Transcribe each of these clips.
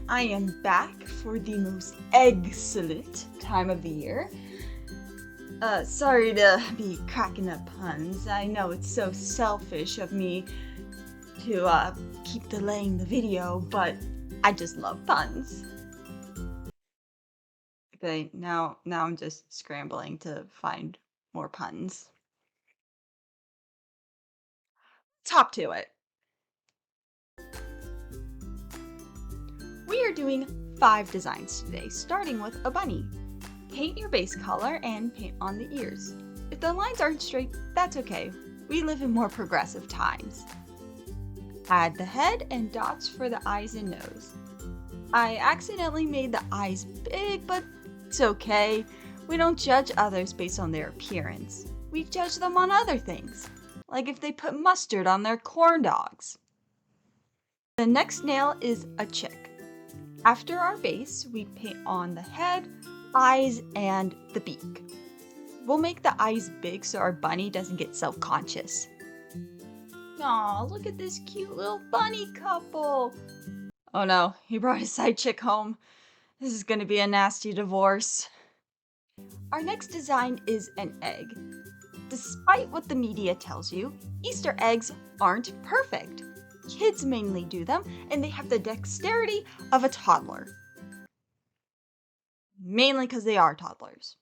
I am back for the most excellent time of the year. Sorry to be cracking up puns. I know it's so selfish of me to keep delaying the video, but I just love puns. Okay, now I'm just scrambling to find more puns. Let's hop to it. We are doing 5 designs today, starting with a bunny. Paint your base color and paint on the ears. If the lines aren't straight, that's okay. We live in more progressive times. Add the head and dots for the eyes and nose. I accidentally made the eyes big, but it's okay. We don't judge others based on their appearance. We judge them on other things, like if they put mustard on their corn dogs. The next nail is a chick. After our base, we paint on the head, eyes, and the beak. We'll make the eyes big so our bunny doesn't get self-conscious. Aw, look at this cute little bunny couple. Oh no, he brought his side chick home. This is gonna be a nasty divorce. Our next design is an egg. Despite what the media tells you, Easter eggs aren't perfect. Kids mainly do them, and they have the dexterity of a toddler. Mainly because they are toddlers.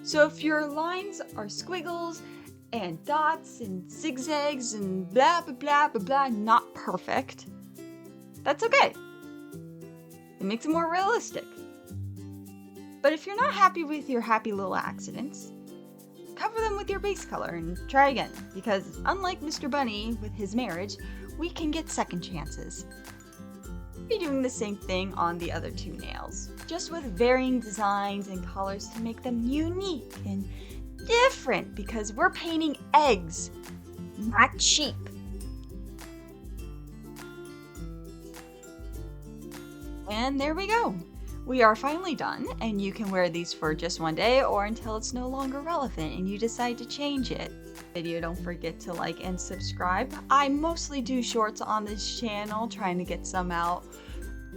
So if your lines are squiggles and dots and zigzags and blah blah blah blah blah not perfect, that's okay. It makes it more realistic. But if you're not happy with your happy little accidents, cover them with your base color and try again, because unlike Mr. Bunny with his marriage, we can get second chances. Be doing the same thing on the other 2 nails, just with varying designs and colors to make them unique and different, because we're painting eggs, not sheep. And there we go. We are finally done, and you can wear these for just one day or until it's no longer relevant and you decide to change it. Video, don't forget to like and subscribe. I mostly do shorts on this channel, trying to get some out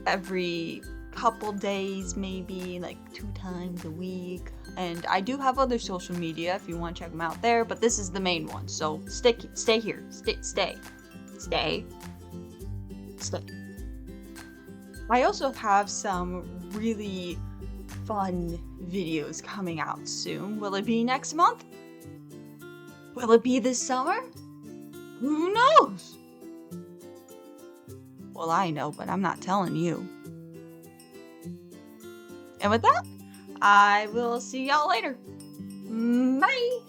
every couple days, maybe like 2 times a week. And I do have other social media if you want to check them out there, but this is the main one, so stay here, stay. I also have some really fun videos coming out soon. Will it be next month? Will it be this summer? Who knows? Well, I know, but I'm not telling you. And with that, I will see y'all later. Bye!